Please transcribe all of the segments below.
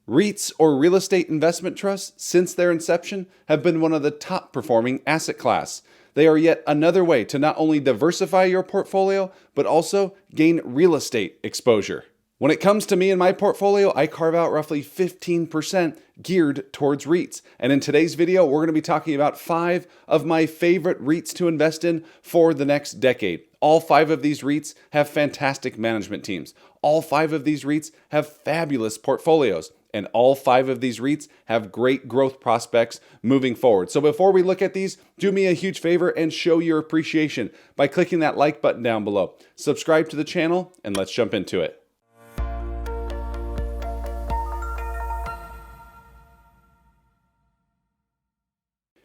REITs, or real estate investment trusts, since their inception, have been one of the top performing asset class. They are yet another way to not only diversify your portfolio, but also gain real estate exposure. When it comes to me and my portfolio, I carve out roughly 15% geared towards REITs. And in today's video, we're going to be talking about 5 of my favorite REITs to invest in for the next decade. All 5 of these REITs have fantastic management teams. All 5 of these REITs have fabulous portfolios. And all 5 of these REITs have great growth prospects moving forward. So before we look at these, do me a huge favor and show your appreciation by clicking that like button down below. Subscribe to the channel, and let's jump into it.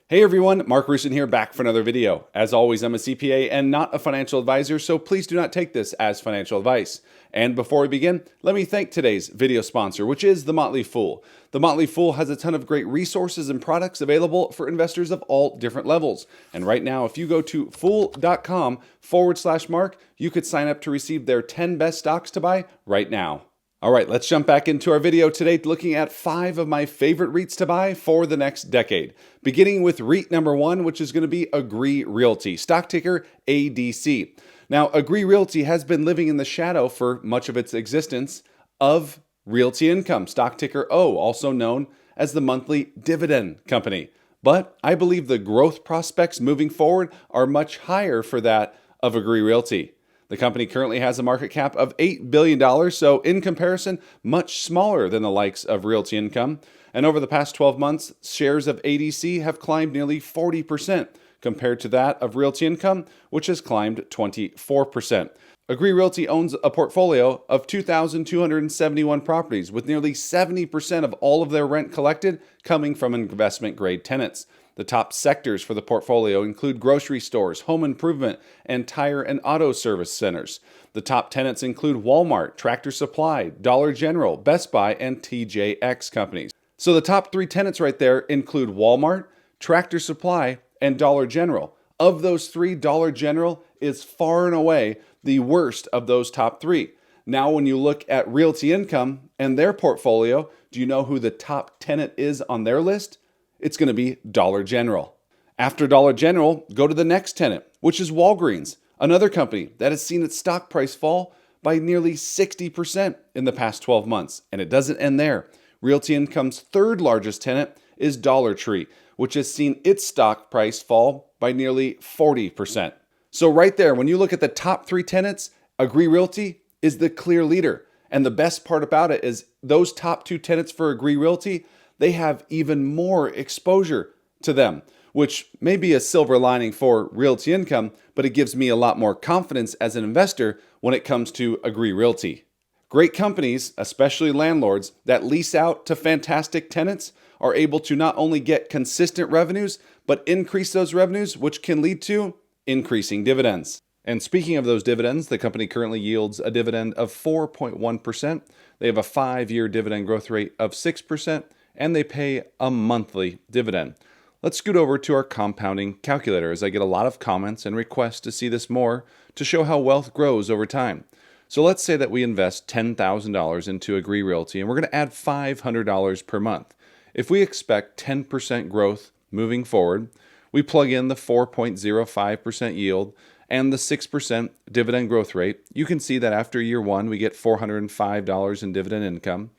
Hey everyone, Mark Roussin here, back for another video. As always, I'm a CPA and not a financial advisor, so please do not take this as financial advice. And before we begin, let me thank today's video sponsor, which is the Motley Fool. The Motley Fool has a ton of great resources and products available for investors of all different levels. And right now, if you go to fool.com/Mark, you could sign up to receive their 10 best stocks to buy right now. All right, let's jump back into our video today looking at 5 of my favorite REITs to buy for the next decade. Beginning with REIT number 1, which is going to be Agree Realty, stock ticker ADC. Now, Agree Realty has been living in the shadow for much of its existence of Realty Income, stock ticker O, also known as the monthly dividend company. But I believe the growth prospects moving forward are much higher for that of Agree Realty. The company currently has a market cap of $8 billion, so in comparison, much smaller than the likes of Realty Income. And over the past 12 months, shares of ADC have climbed nearly 40% compared to that of Realty Income, which has climbed 24%. Agree Realty owns a portfolio of 2,271 properties, with nearly 70% of all of their rent collected coming from investment-grade tenants. The top sectors for the portfolio include grocery stores, home improvement, and tire and auto service centers. The top tenants include Walmart, Tractor Supply, Dollar General, Best Buy, and TJX companies. So the top 3 tenants right there include Walmart, Tractor Supply, and Dollar General. Of those 3, Dollar General is far and away the worst of those top 3. Now, when you look at Realty Income and their portfolio, do you know who the top tenant is on their list? It's going to be Dollar General. After Dollar General, go to the next tenant, which is Walgreens, another company that has seen its stock price fall by nearly 60% in the past 12 months. And it doesn't end there. Realty Income's 3rd largest tenant is Dollar Tree, which has seen its stock price fall by nearly 40%. So right there, when you look at the top 3 tenants, Agree Realty is the clear leader. And the best part about it is those top 2 tenants for Agree Realty, they have even more exposure to them, which may be a silver lining for Realty Income, but it gives me a lot more confidence as an investor when it comes to Agree Realty. Great companies, especially landlords, that lease out to fantastic tenants are able to not only get consistent revenues, but increase those revenues, which can lead to increasing dividends. And speaking of those dividends, the company currently yields a dividend of 4.1%. They have a 5-year dividend growth rate of 6%. And they pay a monthly dividend. Let's scoot over to our compounding calculator, as I get a lot of comments and requests to see this more to show how wealth grows over time. So let's say that we invest $10,000 into Agree Realty and we're going to add $500 per month. If we expect 10% growth moving forward, we plug in the 4.05% yield and the 6% dividend growth rate. You can see that after year 1, we get $405 in dividend income.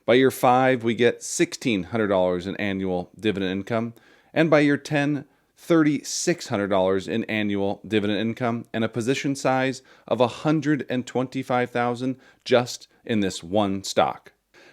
By year 5, we get $1,600 in annual dividend income. And by year 10, $3,600 in annual dividend income and a position size of $125,000 just in this one stock.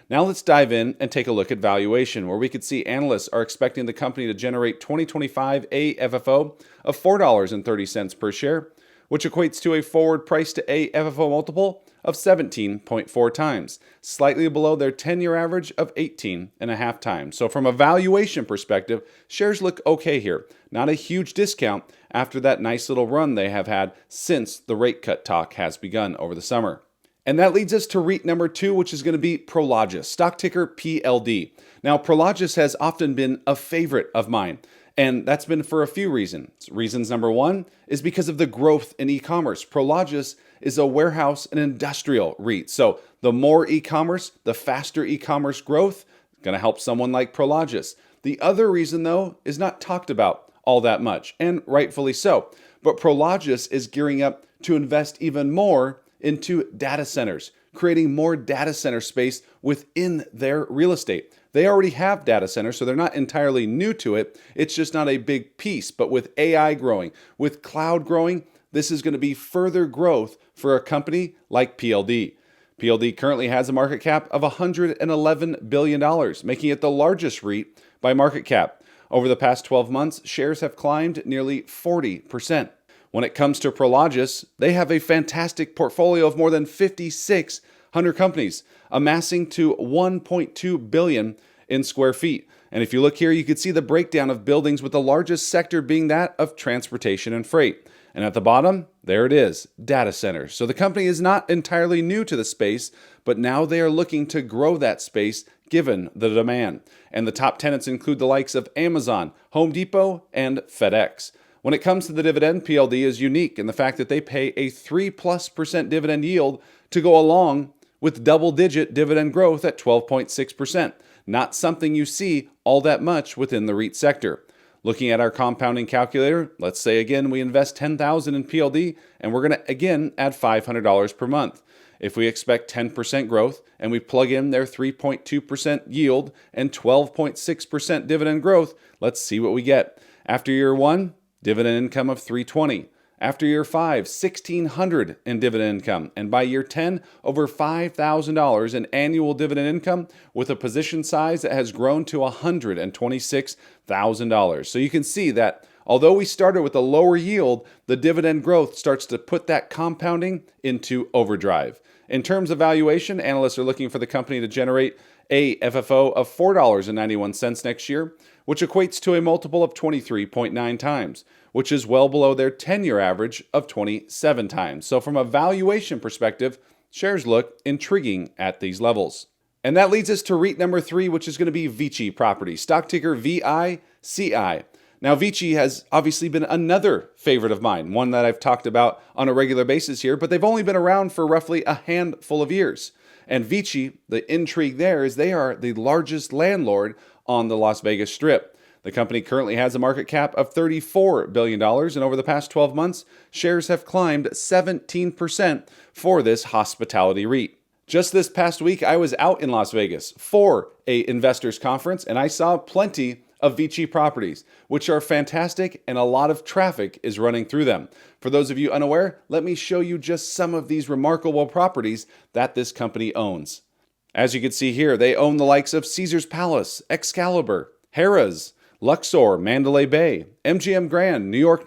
Now let's dive in and take a look at valuation, where we could see analysts are expecting the company to generate 2025 AFFO of $4.30 per share, which equates to a forward price to AFFO multiple of 17.4 times, slightly below their 10-year average of 18.5 times. So from a valuation perspective, shares look okay here. Not a huge discount after that nice little run they have had since the rate cut talk has begun over the summer. And that leads us to REIT number 2, which is going to be Prologis, stock ticker PLD. Now, Prologis has often been a favorite of mine. And that's been for a few reasons. Reasons number 1 is because of the growth in e-commerce. Prologis is a warehouse and industrial REIT. So the more e-commerce, the faster e-commerce growth, going to help someone like Prologis. The other reason, though, is not talked about all that much, and rightfully so. But Prologis is gearing up to invest even more into data centers, creating more data center space within their real estate. They already have data centers, so they're not entirely new to it. It's just not a big piece. But with AI growing, with cloud growing, this is going to be further growth for a company like PLD. PLD currently has a market cap of $111 billion, making it the largest REIT by market cap. Over the past 12 months, shares have climbed nearly 40%. When it comes to Prologis, they have a fantastic portfolio of more than 5,600 companies, amassing to 1.2 billion in square feet. And if you look here, you can see the breakdown of buildings, with the largest sector being that of transportation and freight. And at the bottom, there it is, data centers. So the company is not entirely new to the space, but now they are looking to grow that space given the demand. And the top tenants include the likes of Amazon, Home Depot, and FedEx. When it comes to the dividend, PLD is unique in the fact that they pay a 3+% dividend yield to go along with double-digit dividend growth at 12.6%. Not something you see all that much within the REIT sector. Looking at our compounding calculator, let's say again we invest $10,000 in PLD, and we're going to again add $500 per month. If we expect 10% growth and we plug in their 3.2% yield and 12.6% dividend growth, let's see what we get. After year 1, dividend income of $320. After year 5, $1,600 in dividend income. And by year 10, over $5,000 in annual dividend income, with a position size that has grown to $126,000. So you can see that although we started with a lower yield, the dividend growth starts to put that compounding into overdrive. In terms of valuation, analysts are looking for the company to generate a FFO of $4.91 next year, which equates to a multiple of 23.9 times, which is well below their 10-year average of 27 times. So from a valuation perspective, shares look intriguing at these levels. And that leads us to REIT number 3, which is going to be Vici Properties, stock ticker VICI. Now, Vici has obviously been another favorite of mine, one that I've talked about on a regular basis here, but they've only been around for roughly a handful of years. And Vici, the intrigue there is they are the largest landlord on the Las Vegas Strip. The company currently has a market cap of $34 billion, and over the past 12 months, shares have climbed 17% for this hospitality REIT. Just this past week, I was out in Las Vegas for an investors conference, and I saw plenty of Vici properties, which are fantastic, and a lot of traffic is running through them. For those of you unaware, let me show you just some of these remarkable properties that this company owns. As you can see here, they own the likes of Caesar's Palace, Excalibur, Harrah's, Luxor, Mandalay Bay, MGM Grand, New York,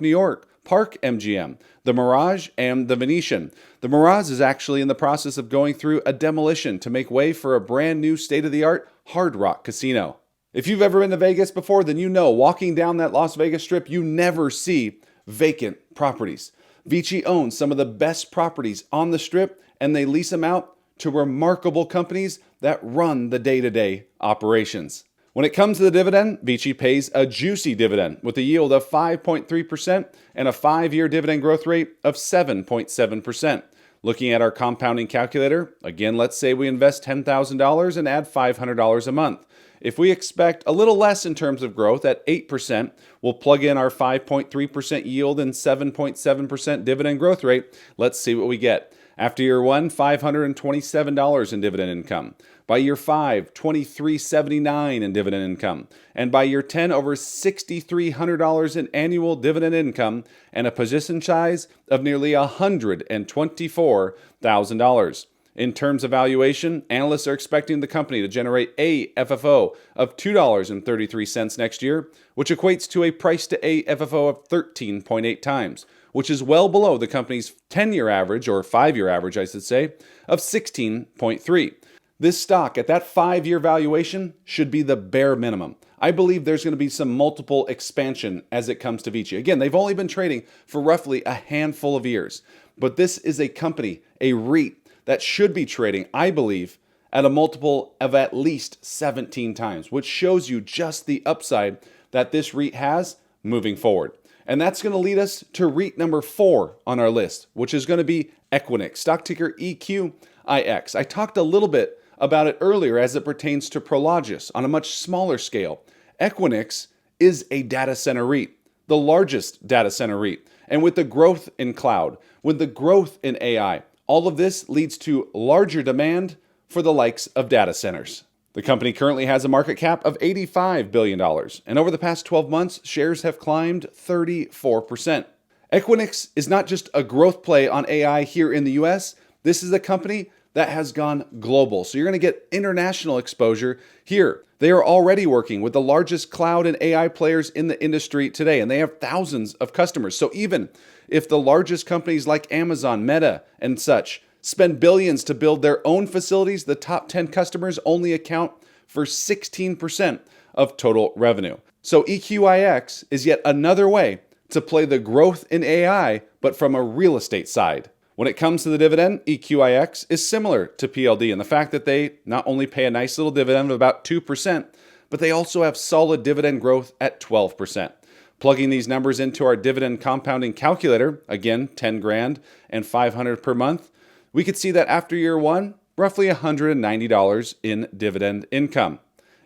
Park MGM, the Mirage, and the Venetian. The Mirage is actually in the process of going through a demolition to make way for a brand new state-of-the-art Hard Rock casino. If you've ever been to Vegas before, then you know walking down that Las Vegas Strip, you never see vacant properties. Vici owns some of the best properties on the Strip, and they lease them out to remarkable companies that run the day-to-day operations. When it comes to the dividend, Vici pays a juicy dividend with a yield of 5.3% and a 5-year dividend growth rate of 7.7%. Looking at our compounding calculator, again, let's say we invest $10,000 and add $500 a month. If we expect a little less in terms of growth at 8%, we'll plug in our 5.3% yield and 7.7% dividend growth rate. Let's see what we get. After year 1, $527 in dividend income. By year 5, $23.79 in dividend income. And by year 10, over $6,300 in annual dividend income and a position size of nearly $124,000. In terms of valuation, analysts are expecting the company to generate a FFO of $2.33 next year, which equates to a price to a FFO of 13.8 times, which is well below the company's 10-year average, or 5-year average, I should say, of 16.3. This stock at that 5-year valuation should be the bare minimum. I believe there's going to be some multiple expansion as it comes to Vici. Again, they've only been trading for roughly a handful of years, but this is a company, a REIT, that should be trading, I believe, at a multiple of at least 17 times, which shows you just the upside that this REIT has moving forward. And that's going to lead us to REIT number 4 on our list, which is going to be Equinix, stock ticker EQIX. I talked a little bit about it earlier as it pertains to Prologis on a much smaller scale. Equinix is a data center REIT, the largest data center REIT. And with the growth in cloud, with the growth in AI, all of this leads to larger demand for the likes of data centers. The company currently has a market cap of $85 billion, and over the past 12 months, shares have climbed 34%. Equinix is not just a growth play on AI here in the US, this is a company that has gone global. So you're going to get international exposure here. They are already working with the largest cloud and AI players in the industry today, and they have thousands of customers. So even if the largest companies like Amazon, Meta, and such spend billions to build their own facilities, the top 10 customers only account for 16% of total revenue. So EQIX is yet another way to play the growth in AI, but from a real estate side. When it comes to the dividend, EQIX is similar to PLD in the fact that they not only pay a nice little dividend of about 2%, but they also have solid dividend growth at 12%. Plugging these numbers into our dividend compounding calculator, again, 10 grand and 500 per month, we could see that after year one, roughly $190 in dividend income.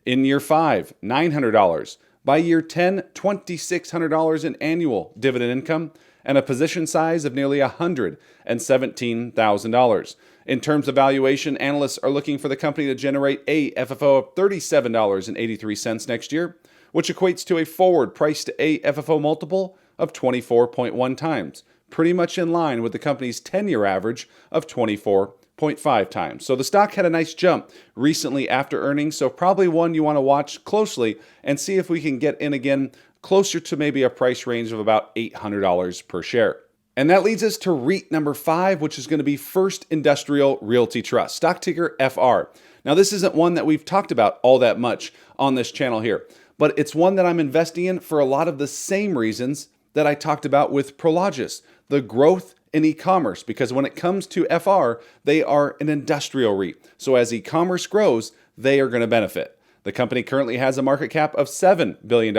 In year 5, $900. By year 10, $2,600 in annual dividend income and a position size of nearly $117,000. In terms of valuation, analysts are looking for the company to generate a FFO of $37.83 next year, which equates to a forward price to a FFO multiple of 24.1 times, pretty much in line with the company's 10-year average of 24.5 times. So the stock had a nice jump recently after earnings, so probably one you want to watch closely and see if we can get in again closer to maybe a price range of about $800 per share. And that leads us to REIT number 5, which is going to be First Industrial Realty Trust, stock ticker FR. Now, this isn't one that we've talked about all that much on this channel here, but it's one that I'm investing in for a lot of the same reasons that I talked about with Prologis, the growth in e-commerce, because when it comes to FR, they are an industrial REIT. So as e-commerce grows, they are going to benefit. The company currently has a market cap of $7 billion,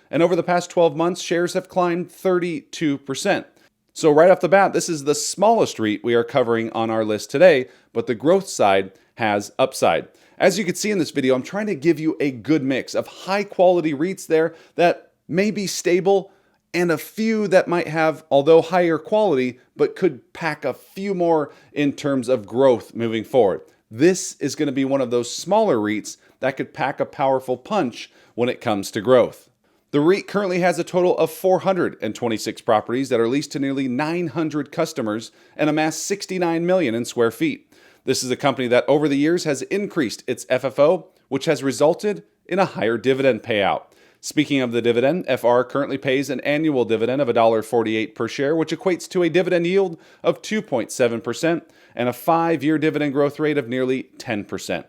and over the past 12 months, shares have climbed 32%. So right off the bat, this is the smallest REIT we are covering on our list today, but the growth side has upside. As you can see in this video, I'm trying to give you a good mix of high quality REITs there that may be stable and a few that might have, although higher quality, but could pack a few more in terms of growth moving forward. This is going to be one of those smaller REITs that could pack a powerful punch when it comes to growth. The REIT currently has a total of 426 properties that are leased to nearly 900 customers and amass 69 million in square feet. This is a company that over the years has increased its FFO, which has resulted in a higher dividend payout. Speaking of the dividend, FR currently pays an annual dividend of $1.48 per share, which equates to a dividend yield of 2.7% and a 5-year dividend growth rate of nearly 10%.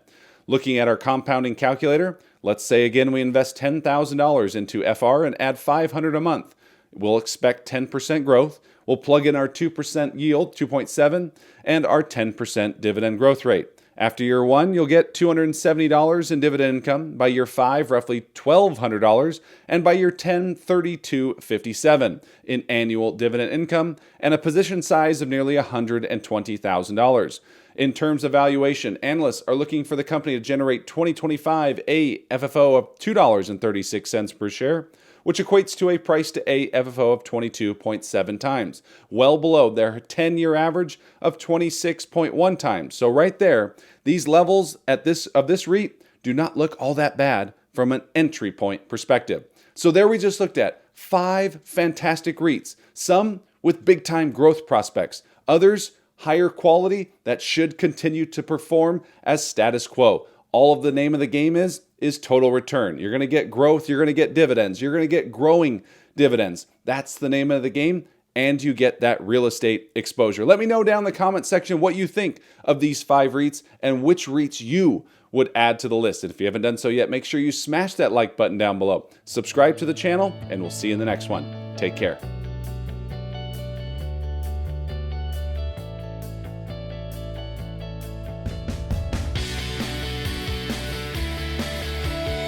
Looking at our compounding calculator, let's say again we invest $10,000 into FR and add $500 a month. We'll expect 10% growth. We'll plug in our 2% yield, 2.7, and our 10% dividend growth rate. After year 1, you'll get $270 in dividend income. By year 5, roughly $1,200. And by year 10, $3,257 in annual dividend income and a position size of nearly $120,000. In terms of valuation, analysts are looking for the company to generate 2025 AFFO of $2.36 per share, which equates to a price to AFFO of 22.7 times, well below their 10-year average of 26.1 times. So right there, these levels of this REIT do not look all that bad from an entry point perspective. So there we just looked at 5 fantastic REITs, some with big-time growth prospects, others higher quality that should continue to perform as status quo. All of the name of the game is total return. You're going to get growth, you're going to get dividends, you're going to get growing dividends. That's the name of the game, and you get that real estate exposure. Let me know down in the comment section what you think of these 5 REITs and which REITs you would add to the list. And if you haven't done so yet, make sure you smash that like button down below. Subscribe to the channel, and we'll see you in the next one. Take care.